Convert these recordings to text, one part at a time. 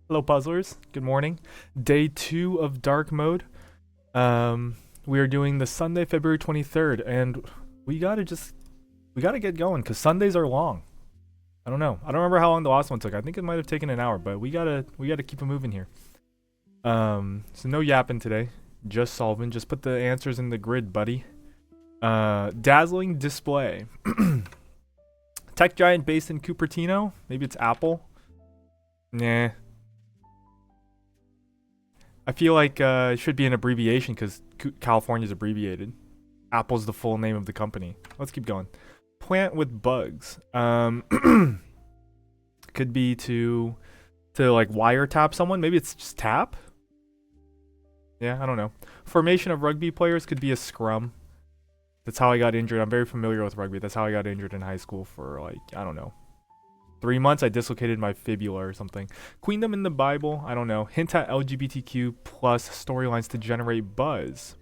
Hello, puzzlers. Good morning. Day 2 of dark mode. We are doing the Sunday, February 23rd, and we gotta get going because Sundays are long. I don't know. I don't remember how long the last one took. I think it might have taken an hour, but we gotta keep it moving here. So no yapping today. Just solving. Just put the answers in the grid, buddy. Dazzling display. Tech giant based in Cupertino. Maybe it's Apple. Nah. I feel like it should be an abbreviation because California is abbreviated. Apple's the full name of the company. Let's keep going. Plant with bugs. Could be to like wiretap someone. Maybe it's just tap. Yeah, I don't know. Formation of rugby players could be a scrum. That's how I got injured. I'm very familiar with rugby. That's how I got injured in high school for like, I don't know, 3 months. I dislocated my fibula or something. Queendom in the Bible. I don't know. Hint at LGBTQ plus storylines to generate buzz.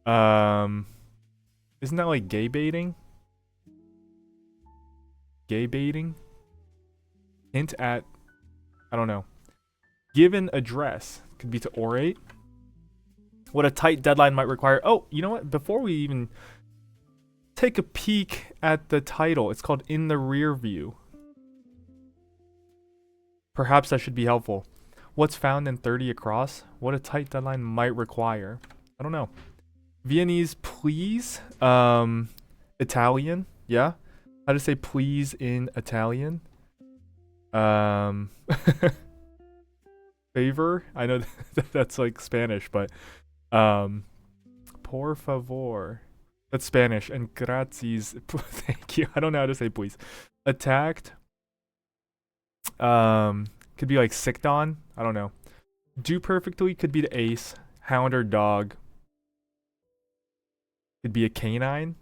Isn't that like gay baiting? Gay baiting? Hint at, I don't know. Given address. Could be to orate. What a tight deadline might require. Oh, you know what? Before we even take a peek at the title, it's called In the Rear View. Perhaps that should be helpful. What's found in 30 across? What a tight deadline might require. I don't know. Viennese, please. Italian. Yeah. How to say please in Italian. Favor. I know that's like Spanish, but por favor. That's Spanish. And gracias. Thank you. I don't know how to say please. Attacked. Could be like sicked on. I don't know. Do perfectly could be the ace. Hound or dog. Could be a canine.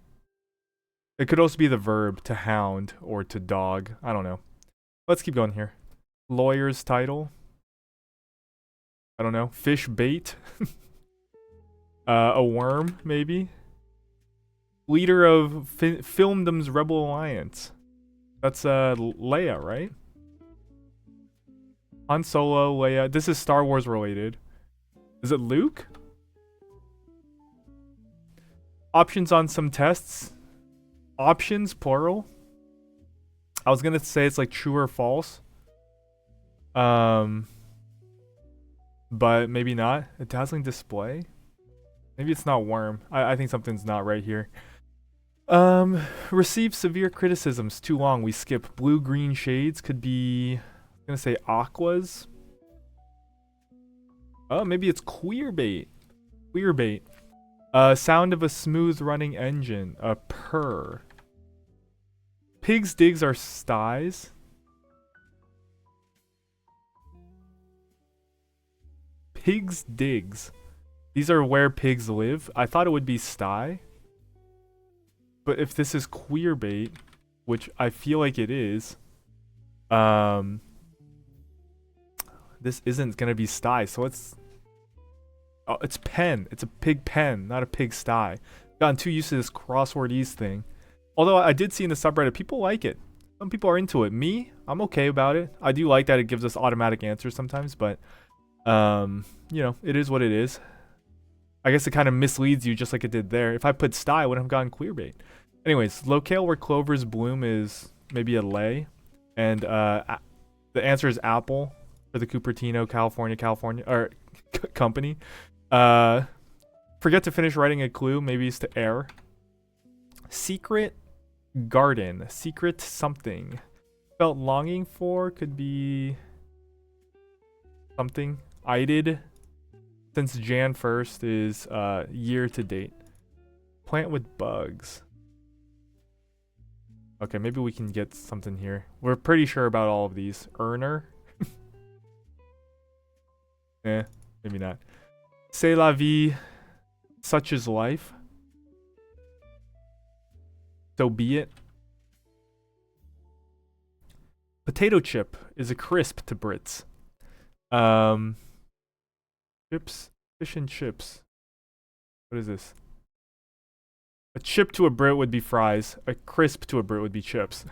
It could also be the verb to hound or to dog. I don't know. Let's keep going here. Lawyer's title. I don't know. Fish bait. A worm, maybe. Leader of Filmdom's Rebel Alliance. That's Leia, right? Han Solo, Leia. This is Star Wars related. Is it Luke? Options on some tests. Options, plural. I was gonna say it's like true or false. But maybe not. A dazzling display? Maybe it's not worm. I think something's not right here. Receive severe criticisms. Too long. We skip. Blue-green shades could be... I'm gonna say aquas. Oh, maybe it's queerbait. Queerbait. Sound of a smooth running engine. A purr. Pigs' digs are sties. Pigs' digs. These are where pigs live. I thought it would be sty. But if this is queerbait, which I feel like it is, this isn't gonna be sty. So it's pen. It's a pig pen, not a pig sty. Gotten too used to this crossword ease thing. Although I did see in the subreddit, people like it. Some people are into it. Me, I'm okay about it. I do like that it gives us automatic answers sometimes, but you know, it is what it is. I guess it kind of misleads you just like it did there. If I put sty, I wouldn't have gotten queerbait. Anyways, locale where clovers bloom is maybe a lay. And the answer is apple for the Cupertino, California, or company. Forget to finish writing a clue. Maybe it's to err. Secret garden. Secret something. Felt longing for could be something. Ided. Since Jan 1st is year to date. Plant with bugs. Okay, maybe we can get something here. We're pretty sure about all of these. Earner. Maybe not. C'est la vie. Such is life. So be it. Potato chip is a crisp to Brits. Chips. Fish and chips. What is this? A chip to a Brit would be fries. A crisp to a Brit would be chips.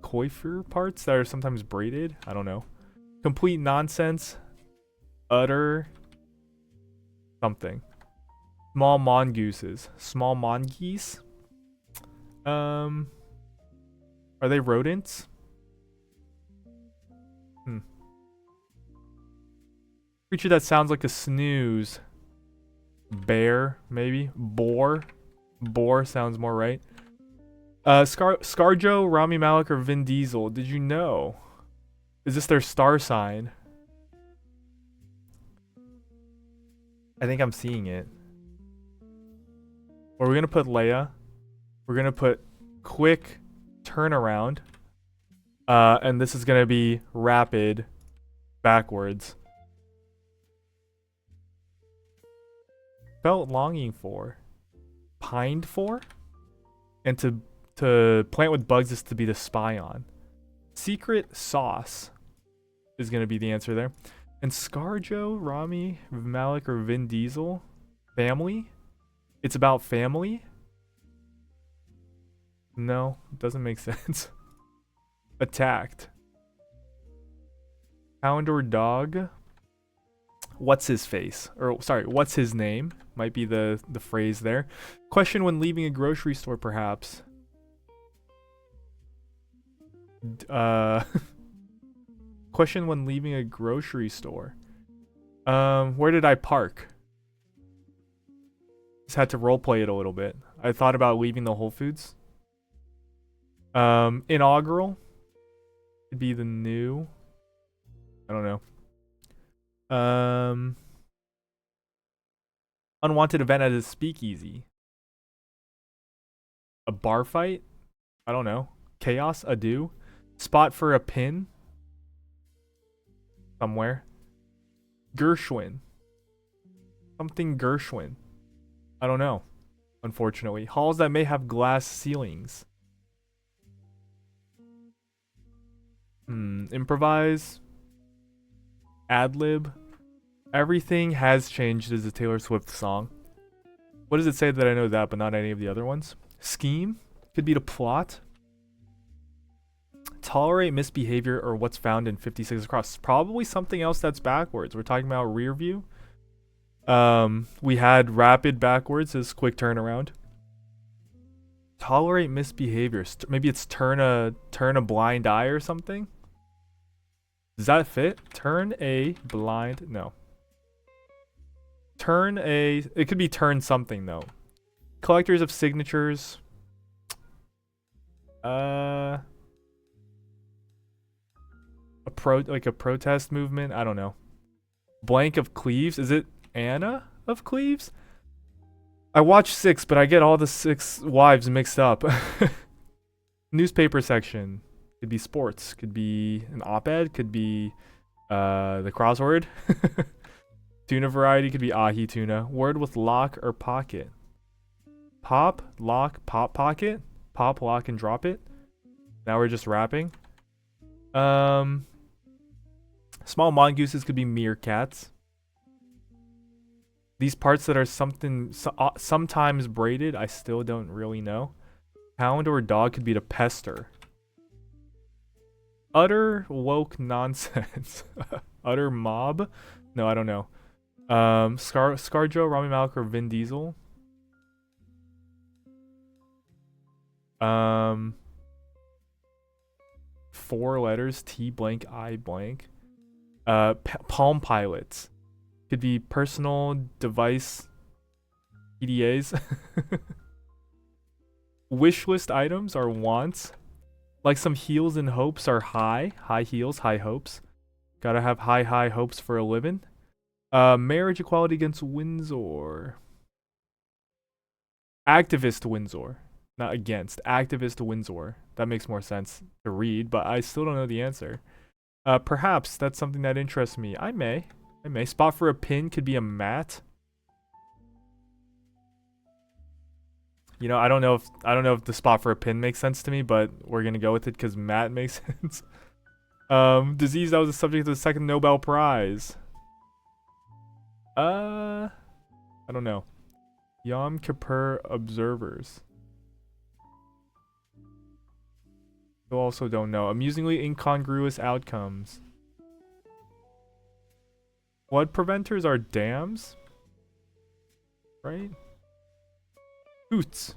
Coiffure parts that are sometimes braided? I don't know. Complete nonsense. Utter something. Small mongooses. Small mongoose? Are they rodents? Creature that sounds like a snooze. Bear, maybe? Boar? Boar sounds more right. Scarjo, Rami Malek, or Vin Diesel. Did you know? Is this their star sign? I think I'm seeing it. Or we're gonna put Leia. We're gonna put quick turnaround. And this is gonna be rapid backwards. Felt longing for. Pined for? And to plant with bugs is to be the spy on. Secret sauce is gonna be the answer there. And Scarjo, Rami, Malek, or Vin Diesel? Family? It's about family? No, it doesn't make sense. Attacked. Hound or dog? What's his face? Or sorry, what's his name? Might be the phrase there. Question when leaving a grocery store, perhaps. Question when leaving a grocery store. Where did I park? Just had to roleplay it a little bit. I thought about leaving the Whole Foods. Inaugural. Could be the new. I don't know. Unwanted event at a speakeasy. A bar fight? I don't know. Chaos? Ado? Spot for a pin? Somewhere. Gershwin. Something Gershwin. I don't know. Unfortunately. Halls that may have glass ceilings. Improvise. Ad-lib. Everything has changed is a Taylor Swift song. What does it say that I know that but not any of the other ones? Scheme? Could be to plot. Tolerate misbehavior or what's found in 56 across. Probably something else that's backwards. We're talking about rear view. We had rapid backwards as quick turnaround. Tolerate misbehavior. Maybe it's turn a blind eye or something. Does that fit? Turn a blind... No. Turn a... It could be turn something, though. Collectors of signatures. A protest movement? I don't know. Blank of Cleves? Is it Anna of Cleves? I watched 6, but I get all the 6 wives mixed up. Newspaper section. Could be sports. Could be an op-ed. Could be the crossword. Tuna variety. Could be ahi tuna. Word with lock or pocket. Pop, lock, pop, pocket. Pop, lock, and drop it. Now we're just rapping. Small mongooses could be meerkats. These parts that are sometimes braided, I still don't really know. Hound or dog could be to pester. Utter woke nonsense. Utter mob? No, I don't know. Scarjo, Rami Malek, or Vin Diesel? 4 letters. T blank I blank. Palm Pilots. Could be personal device PDAs. Wish list items are wants. Like some heels and hopes are high. High heels, high hopes. Gotta have high hopes for a living. Marriage equality against Windsor. Activist Windsor. Not against. Activist Windsor. That makes more sense to read, but I still don't know the answer. Perhaps that's something that interests me. I may. Spot for a pin could be a mat. You know, I don't know if the spot for a pin makes sense to me, but we're gonna go with it because mat makes sense. Disease that was the subject of the 2nd Nobel Prize. I don't know. Yom Kippur observers. I also don't know. Amusingly incongruous outcomes. Flood preventers are dams, right? Hoots.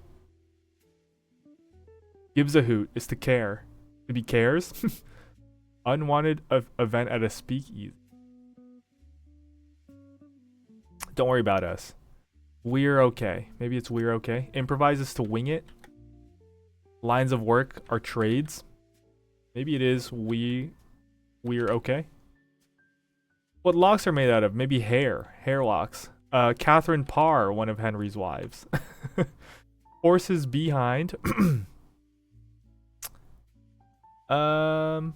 Gives a hoot is to care. To be cares. Unwanted event at a speakeasy. Don't worry about us. We're okay. Maybe it's we're okay. Improvises to wing it. Lines of work are trades. Maybe it is we're okay. What locks are made out of? Maybe hair. Hair locks. Catherine Parr, one of Henry's wives. Horses behind. A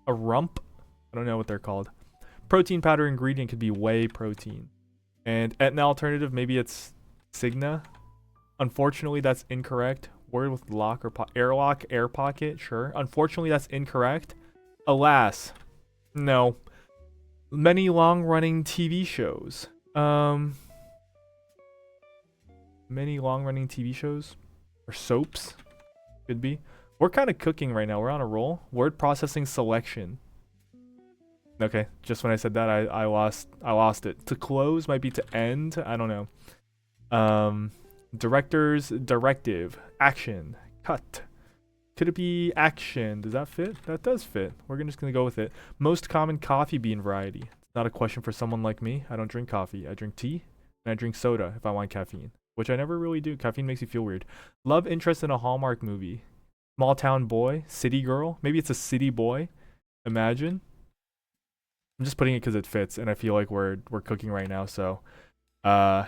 rump. I don't know what they're called. Protein powder ingredient could be whey protein. And an alternative, maybe it's Cigna. Unfortunately, that's incorrect. Word with lock or airlock, air pocket, sure. Unfortunately, that's incorrect. Alas, no. Many long-running TV shows. Many long-running TV shows or soaps could be. We're kind of cooking right now. We're on a roll. Word processing selection. Okay, just when I said that, I lost it. To close might be to end. I don't know. Director's directive. Action. Cut. Could it be action? Does that fit? That does fit. We're just gonna go with it. Most common coffee bean variety. It's not a question for someone like me. I don't drink coffee. I drink tea and I drink soda if I want caffeine, which I never really do. Caffeine makes me feel weird. Love interest in a Hallmark movie. Small town boy. City girl. Maybe it's a city boy. Imagine. I'm just putting it because it fits, and I feel like we're cooking right now. So,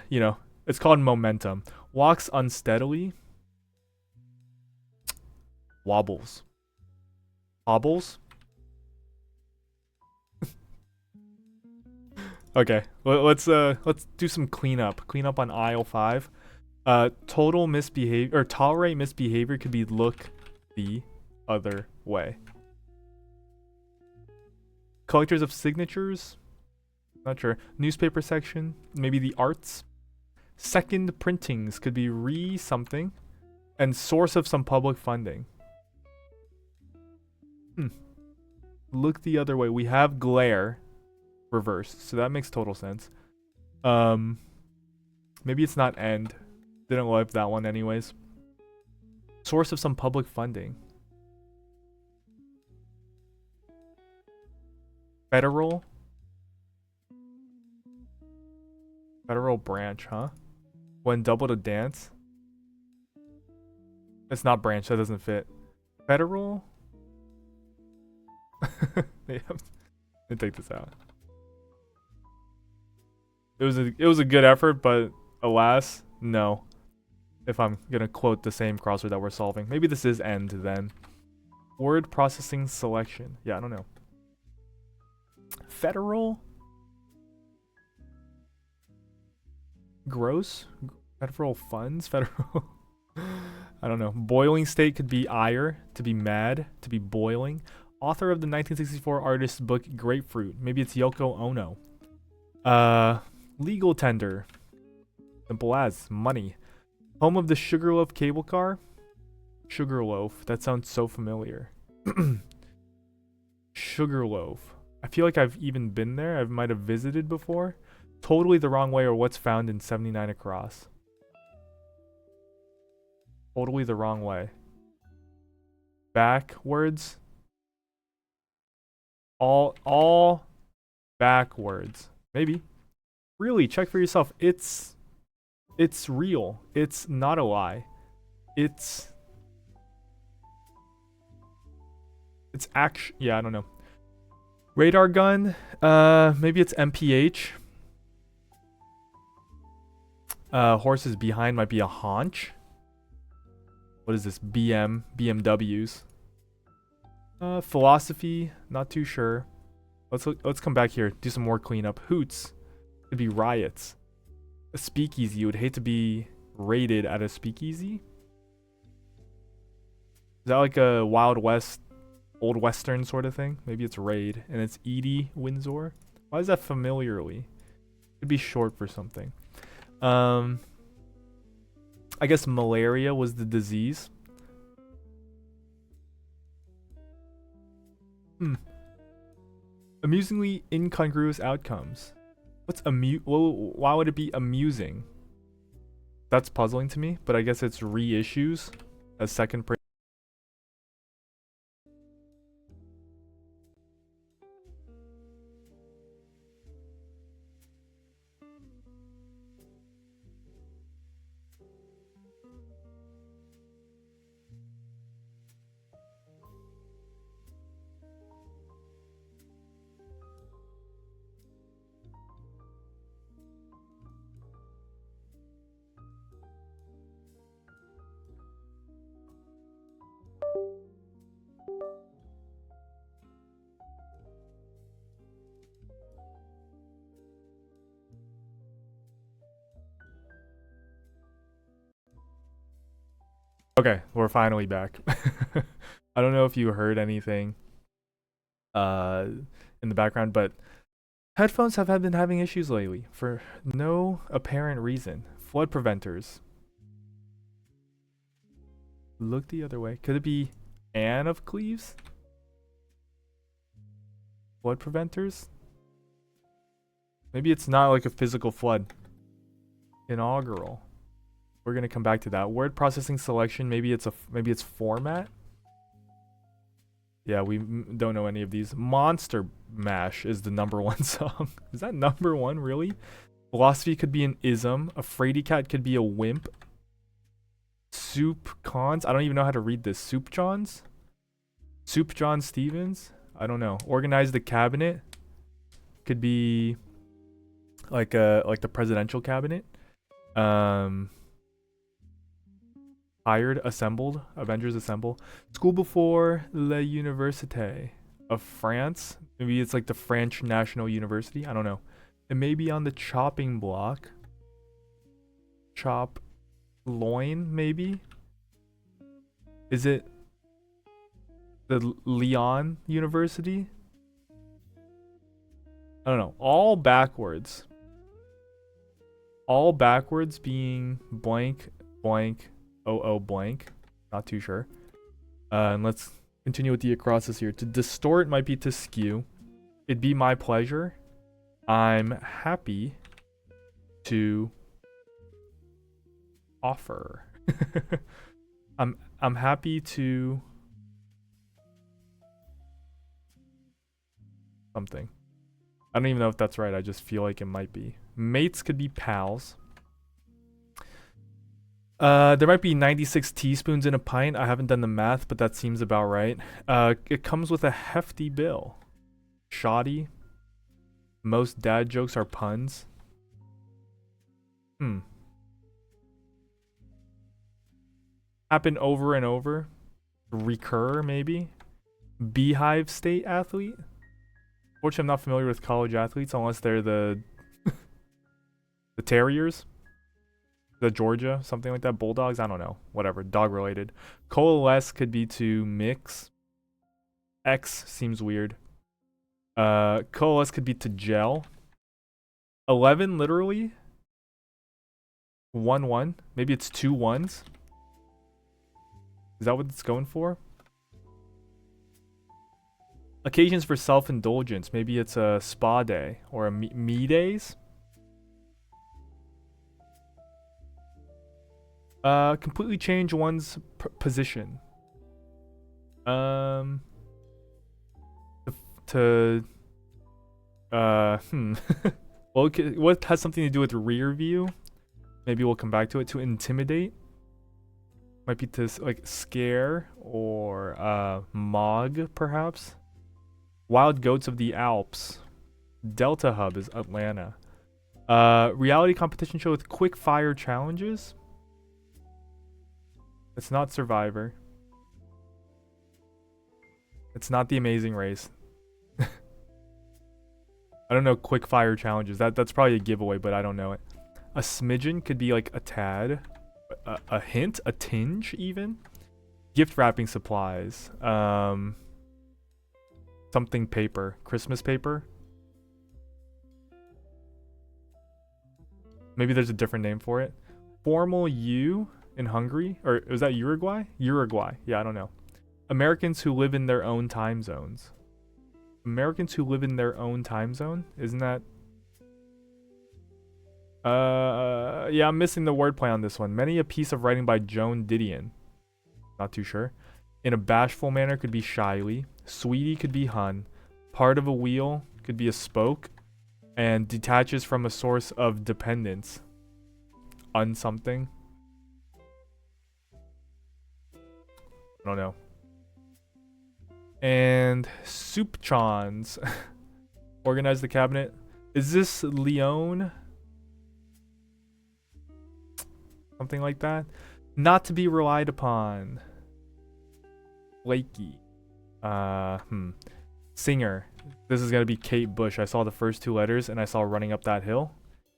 you know, it's called momentum. Walks unsteadily. Wobbles. Hobbles. Okay, let's do some cleanup. Cleanup on aisle 5. Total misbehavior or tolerate misbehavior could be look the other way. Collectors of signatures. Not sure. Newspaper section. Maybe the arts. Second printings could be re something. And source of some public funding. Look the other way. We have glare reversed, so that makes total sense. Maybe it's not end. Didn't love that one anyways. Source of some public funding. Federal branch, huh? When double to dance. It's not branch, that doesn't fit. Federal. Let me take this out. It was a good effort, but alas, no. If I'm gonna quote the same crossword that we're solving. Maybe this is end then. Word processing selection. Yeah, I don't know. Federal? Gross? Federal funds? Federal? I don't know. Boiling state could be ire, to be mad, to be boiling. Author of the 1964 artist's book Grapefruit. Maybe it's Yoko Ono. Legal tender. Simple as money. Home of the Sugarloaf cable car. Sugarloaf. That sounds so familiar. Sugarloaf. I feel like I've even been there. I might have visited before. Totally the wrong way, or what's found in 79 across. Totally the wrong way. Backwards. All backwards. Maybe. Really, check for yourself. It's real. It's not a lie. It's action. Yeah, I don't know. Radar gun. Maybe it's MPH. Horses behind might be a haunch. What is this? BMWs. Philosophy. Not too sure. Let's come back here. Do some more cleanup. Hoots. Could be riots. A speakeasy. You would hate to be raided at a speakeasy. Is that like a Wild West, Old Western sort of thing? Maybe it's raid. And it's Edie Windsor. Why is that familiarly? Could be short for something. I guess malaria was the disease. Amusingly incongruous outcomes. What's why would it be amusing? That's puzzling to me, but I guess it's reissues as second print. Okay, we're finally back. I don't know if you heard anything in the background, but headphones have been having issues lately for no apparent reason. Flood preventers. Look the other way. Could it be Anne of Cleves? Flood preventers? Maybe it's not like a physical flood. Inaugural. We're gonna come back to that. Word processing selection. Maybe it's format. Yeah, we don't know any of these. Monster Mash is the #1 song. Is that #1 really? Philosophy could be an ism. A fraidy cat could be a wimp. Soup Cons. I don't even know how to read this. Soup Johns. Soup John Stevens. I don't know. Organize the cabinet. Could be like the presidential cabinet. Hired, assembled, Avengers assemble. School before la Université of France. Maybe it's like the French National University. I don't know. It may be on the chopping block. Chop loin, maybe. Is it the Lyon University? I don't know. All backwards. All backwards being blank, blank, blank. Not too sure. And let's continue with the acrosis here. To distort might be to skew. It'd be my pleasure. I'm happy to offer. I'm happy to something. I don't even know if that's right. I just feel like it might be. Mates could be pals. There might be 96 teaspoons in a pint. I haven't done the math, but that seems about right. It comes with a hefty bill. Shoddy. Most dad jokes are puns. Happen over and over. Recur, maybe. Beehive State athlete. Fortunately, I'm not familiar with college athletes unless they're the Terriers. The Georgia, something like that. Bulldogs, I don't know. Whatever, dog related. Coalesce could be to mix. X seems weird. Coalesce could be to gel. 11 literally. 1-1. Maybe it's 2 1s. Is that what it's going for? Occasions for self-indulgence. Maybe it's a spa day or a me days. Completely change one's position. Well, what has something to do with rear view? Maybe we'll come back to it. To intimidate. Might be to like scare or mog perhaps. Wild Goats of the Alps. Delta Hub is Atlanta. Reality competition show with quick fire challenges. It's not Survivor. It's not The Amazing Race. I don't know quick fire challenges. That's probably a giveaway, but I don't know it. A smidgen could be like a tad, a hint, a tinge even. Gift wrapping supplies. Something paper. Christmas paper. Maybe there's a different name for it. Formal U in Hungary? Or is that Uruguay? Uruguay. Yeah, I don't know. Americans who live in their own time zones. Americans who live in their own time zone? Isn't that Yeah, I'm missing the wordplay on this one. Many a piece of writing by Joan Didion. Not too sure. In a bashful manner could be shyly. Sweetie could be hun. Part of a wheel could be a spoke. And detaches from a source of dependence. Un something. I don't know. And soupchons. Organize the cabinet. Is this Leon? Something like that. Not to be relied upon. Flaky. Singer. This is gonna be Kate Bush. I saw the first two letters and I saw running up that hill.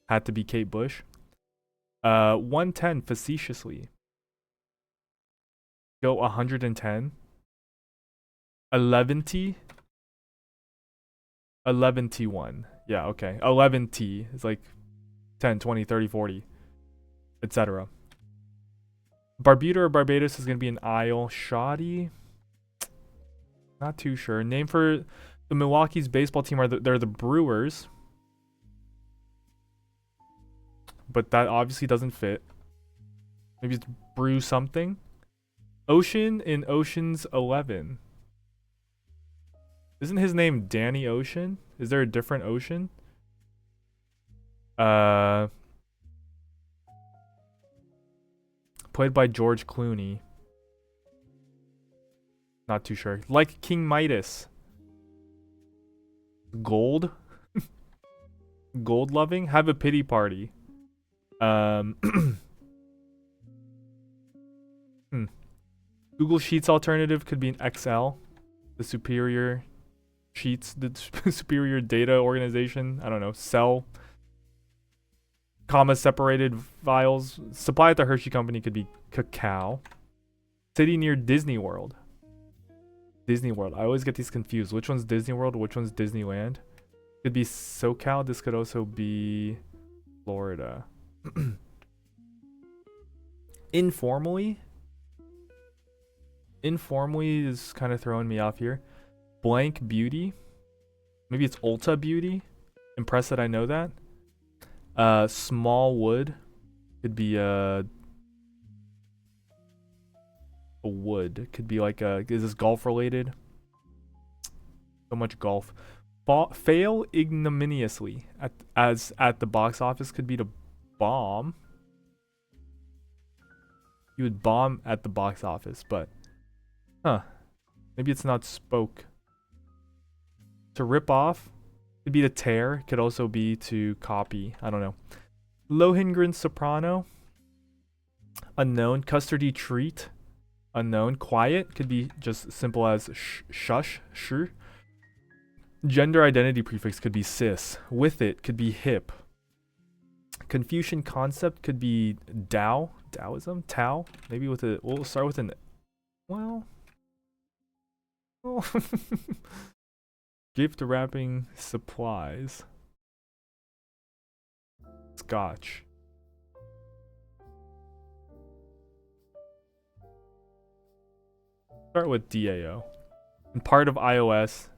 Had to be Kate Bush. 110 facetiously. Go 110. 11T. 11T1. Yeah, okay. 11T is like 10, 20, 30, 40, etc. Barbuda or Barbados is going to be an isle. Shoddy? Not too sure. Name for the Milwaukee's baseball team they're the Brewers. But that obviously doesn't fit. Maybe it's Brew something. Ocean in Ocean's 11. Isn't his name Danny Ocean? Is there a different Ocean? Played by George Clooney. Not too sure. Like King Midas. Gold? Gold loving? Have a pity party. Google Sheets alternative could be an XL. The superior sheets, the superior data organization. I don't know. Cell. Comma separated files. Supply at the Hershey Company could be cacao. City near Disney World. Disney World. I always get these confused. Which one's Disney World? Which one's Disneyland? Could be SoCal. This could also be Florida. Informally? Informally is kind of throwing me off here. Blank Beauty. Maybe it's Ulta Beauty. Impressed that I know that. Small Wood. Could be a wood. Could be like a... Is this golf related? So much golf. Fail ignominiously at the box office could be to bomb. You would bomb at the box office, but... Huh. Maybe it's not spoke. To rip off could be to tear. Could also be to copy. I don't know. Lohengrin soprano. Unknown. Custardy treat. Unknown. Quiet could be just simple as shush. Sure. Gender identity prefix could be cis. With it could be hip. Confucian concept could be Tao. Taoism? Tao? Maybe with a... We'll start with an... Well... Gift wrapping supplies. Scotch. Start with DAO. And part of iOS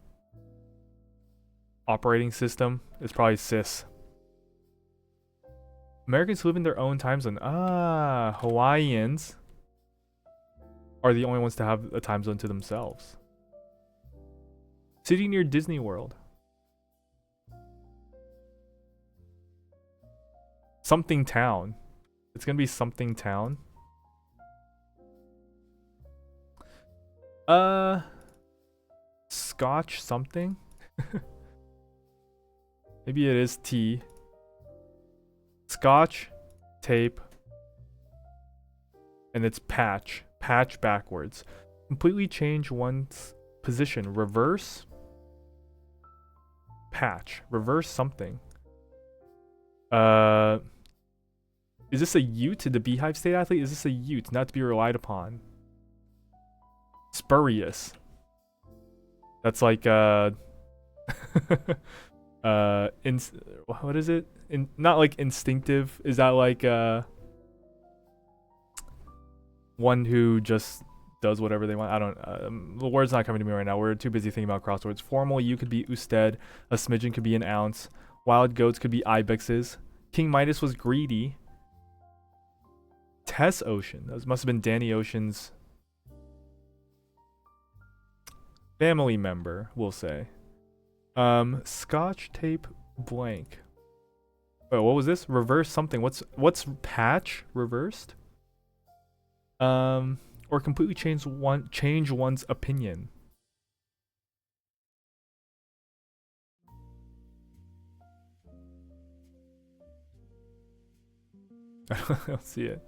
operating system is probably sys. Americans who live in their own time zone. Ah, Hawaiians are the only ones to have a time zone to themselves. City near Disney World. Something town. It's gonna be something town. Scotch something. Maybe it is tea. Scotch, tape, and it's patch. Patch backwards. Completely change one's position. Reverse. Patch. Reverse something. Is this a Ute? The Beehive State athlete? Is this a Ute? Not to be relied upon. Spurious. That's like what is it? Not like instinctive. Is that like one who just does whatever they want? I don't... the word's not coming to me right now. We're too busy thinking about crosswords. Formal U could be usted. A smidgen could be an ounce. Wild goats could be ibexes. King Midas was greedy. Tess Ocean. That must have been Danny Ocean's family member, we'll say. Scotch tape blank. Oh, what was this? Reverse something. What's patch reversed? Or completely change one's opinion. I don't see it.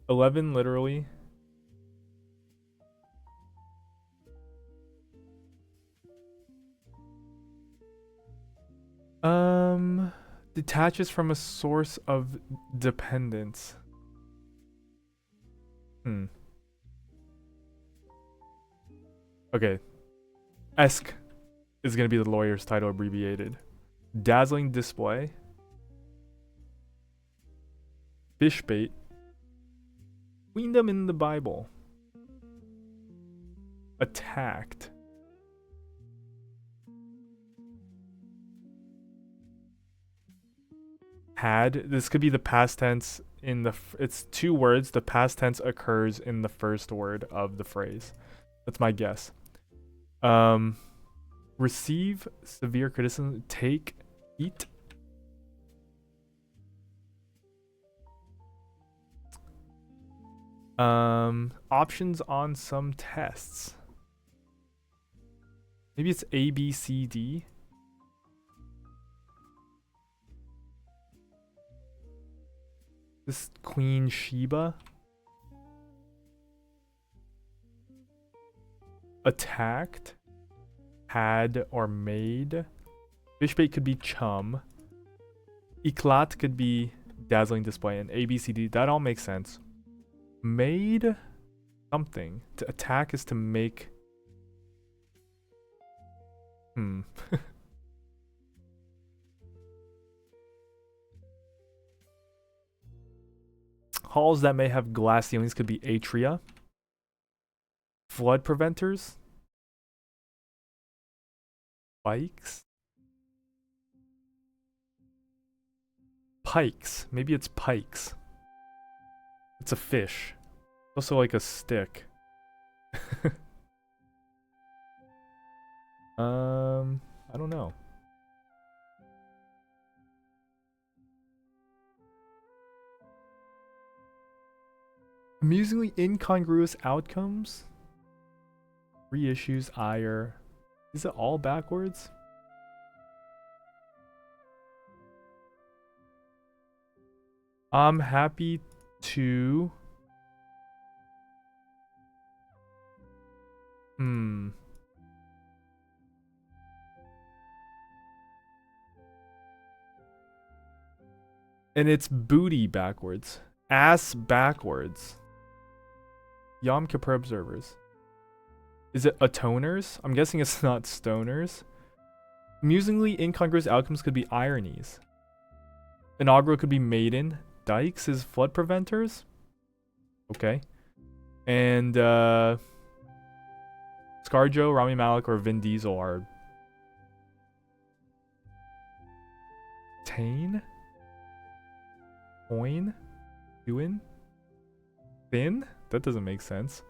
11 literally. Detaches from a source of dependence. Okay. ESC is gonna be the lawyer's title abbreviated. Dazzling display. Fish bait. Queendom in the Bible. Attacked. Had. This could be the past tense in the. It's 2 words. The past tense occurs in the first word of the phrase. That's my guess. Receive severe criticism. Take. Eat. Options on some tests. Maybe it's A, B, C, D. This Queen Sheba. Attacked. Had or made. Fishbait could be chum. Eclat could be dazzling display. And A, B, C, D. That all makes sense. Made something. To attack is to make. Halls that may have glass ceilings could be atria. Flood preventers. Bikes. Pikes. Maybe it's pikes. It's a fish. Also like a stick. I don't know. Amusingly incongruous outcomes. Reissues, ire. Is it all backwards? I'm happy to. And it's booty backwards. Ass backwards. Yom Kippur observers. Is it atoners? I'm guessing it's not stoners. Amusingly incongruous outcomes could be ironies. Inaugural could be maiden. Dykes is flood preventers. Okay. And ScarJo, Rami Malek, or Vin Diesel are Tane? Coin? Ewan? Thin? That doesn't make sense.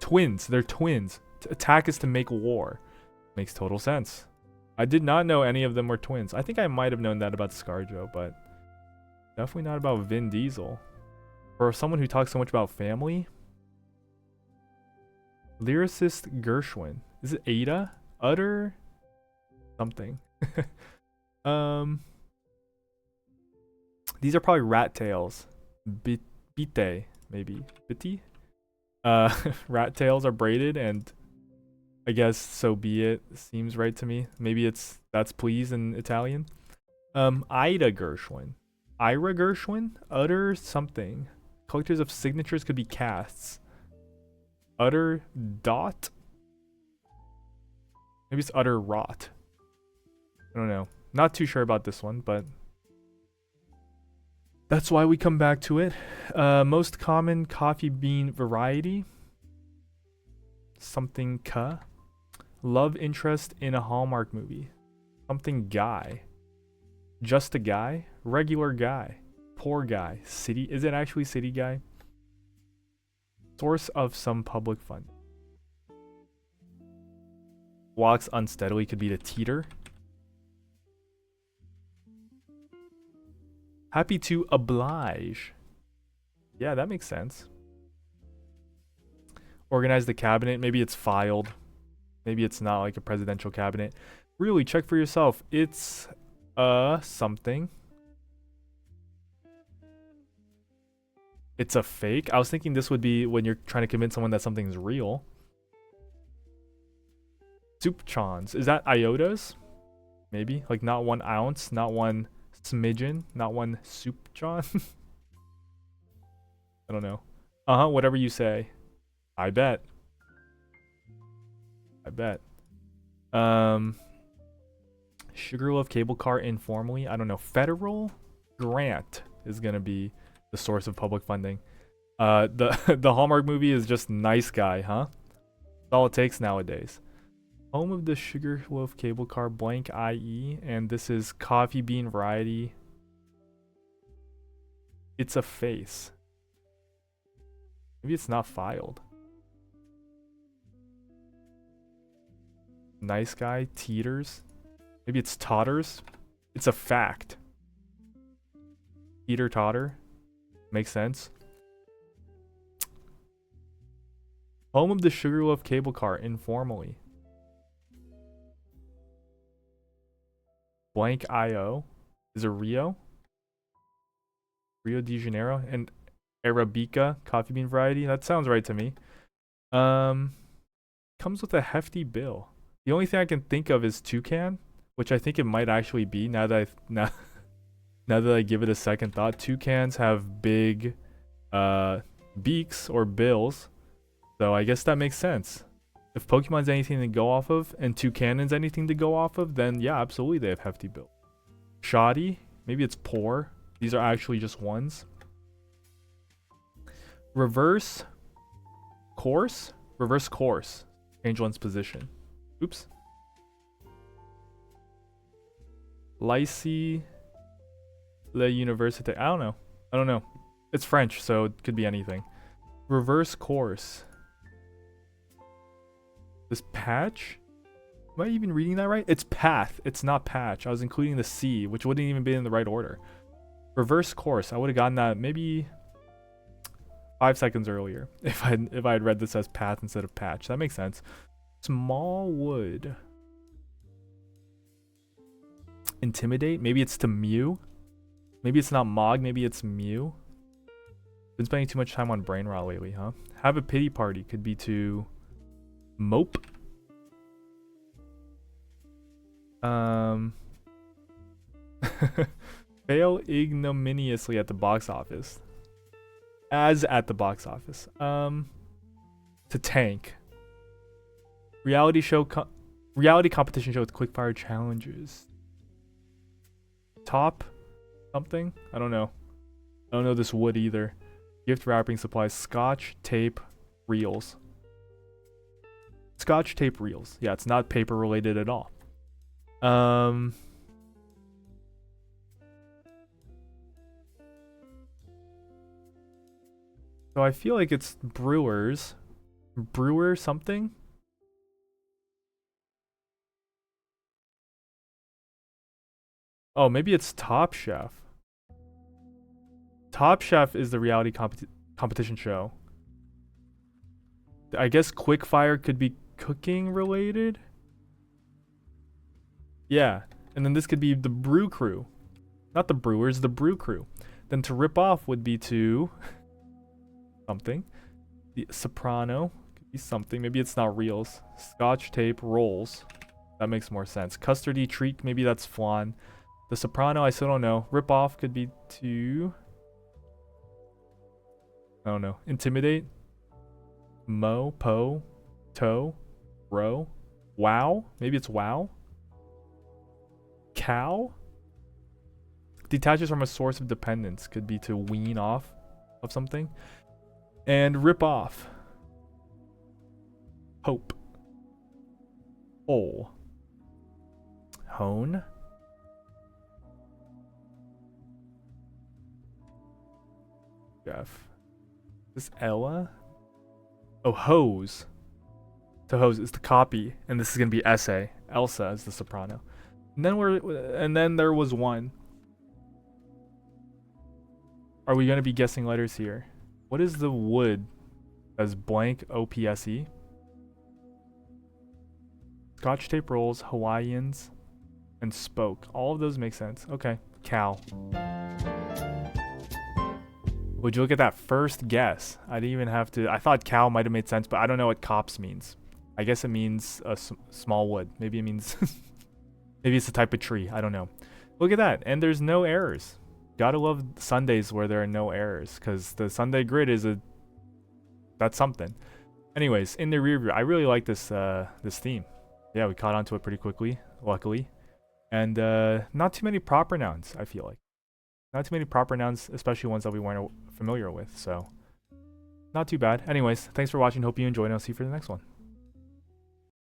Twins. They're twins. To attack is to make war. Makes total sense. I did not know any of them were twins. I think I might have known that about ScarJo, but definitely not about Vin Diesel. Or someone who talks so much about family. Lyricist Gershwin. Is it Ada? Utter? Something. These are probably rat tails. Bite, maybe. Bitty? Rat tails are braided, and I guess so be it. Seems right to me. Maybe that's please in Italian. Ida Gershwin. Ira Gershwin? Utter something. Collectors of signatures could be casts. Utter dot? Maybe it's utter rot. I don't know. Not too sure about this one, but that's why we come back to it. Most common coffee bean variety. Something ka. Love interest in a Hallmark movie. Something guy. Just a guy? Regular guy. Poor guy. City? Is it actually city guy? Source of some public fund. Walks unsteadily could be to teeter. Happy to oblige. Yeah, that makes sense. Organize the cabinet. Maybe it's filed. Maybe it's not like a presidential cabinet. Really, check for yourself. It's something. It's a fake. I was thinking this would be when you're trying to convince someone that something's real. Soupchons. Is that iotas? Maybe. Like not 1 ounce, not 1 smidgen, not 1 soupchon. I don't know. Whatever you say. I bet. I bet. Sugarloaf cable car informally. I don't know. Federal grant is gonna be the source of public funding. The Hallmark movie is just nice guy, huh? That's all it takes nowadays. Home of the Sugarloaf cable car, blank IE, and this is coffee bean variety. It's a face. Maybe it's not filed. Nice guy, teeters. Maybe it's totters. It's a fact. Teeter totter. Makes sense. Home of the Sugarloaf cable car, informally. Blank IO. Is it Rio? Rio de Janeiro. And Arabica, coffee bean variety. That sounds right to me. Comes with a hefty bill. The only thing I can think of is toucan, which I think it might actually be now that I give it a second thought. Toucans have big beaks or bills, so I guess that makes sense. If Pokemon's anything to go off of and Toucanon's anything to go off of, then yeah, absolutely they have hefty bills. Shoddy, maybe it's poor. These are actually just ones. Reverse course. Reverse course. Change one's position. Oops. Lycée La Université. I don't know. It's French, so it could be anything. Reverse course. This patch? Am I even reading that right? It's path. It's not patch. I was including the C, which wouldn't even be in the right order. Reverse course. I would have gotten that maybe 5 seconds earlier if I had read this as path instead of patch. That makes sense. Small wood. Intimidate. Maybe it's to Mew. Maybe it's not Mog. Maybe it's Mew. Been spending too much time on brain rot lately, huh? Have a pity party could be to mope. Fail ignominiously at the box office. As at the box office. To tank. Reality competition show with quickfire challenges. Top something? I don't know. I don't know this wood either. Gift wrapping supplies. Scotch tape reels. Scotch tape reels. Yeah, it's not paper related at all. So I feel like it's brewers. Brewer something? Oh, maybe it's Top Chef. Top Chef is the reality competition show. I guess Quickfire could be cooking related. Yeah, and then this could be the Brew Crew. Not the Brewers, the Brew Crew. Then to rip off would be to something. The Soprano could be something. Maybe it's not reels. Scotch tape rolls. That makes more sense. Custardy treat, maybe that's flan. The Soprano, I still don't know. Rip off could be to, I don't know. Intimidate. Mo, po, toe, row. Wow. Maybe it's wow. Cow. Detaches from a source of dependence. Could be to wean off of something. And rip off. Hope. Hole. Hone. Jeff. Is this Ella? Oh, hose. To hose is the copy, and this is gonna be essay. Elsa is the soprano. And then there was one. Are we gonna be guessing letters here? What is the wood? As blank OPSE. Scotch tape rolls, Hawaiians, and spoke. All of those make sense. Okay, cow. Would you look at that first guess? I didn't even have to. I thought cow might have made sense, but I don't know what cops means. I guess it means a small wood. Maybe it means maybe it's a type of tree. I don't know. Look at that, and there's no errors. Gotta love Sundays where there are no errors, because the Sunday grid is that's something. Anyways, in the rear view, I really like this this theme. Yeah, we caught on to it pretty quickly, luckily, and not too many proper nouns. I feel like not too many proper nouns, especially ones that we weren't familiar with. So not too bad. Anyways, thanks for watching. Hope you enjoyed, and I'll see you for the next one.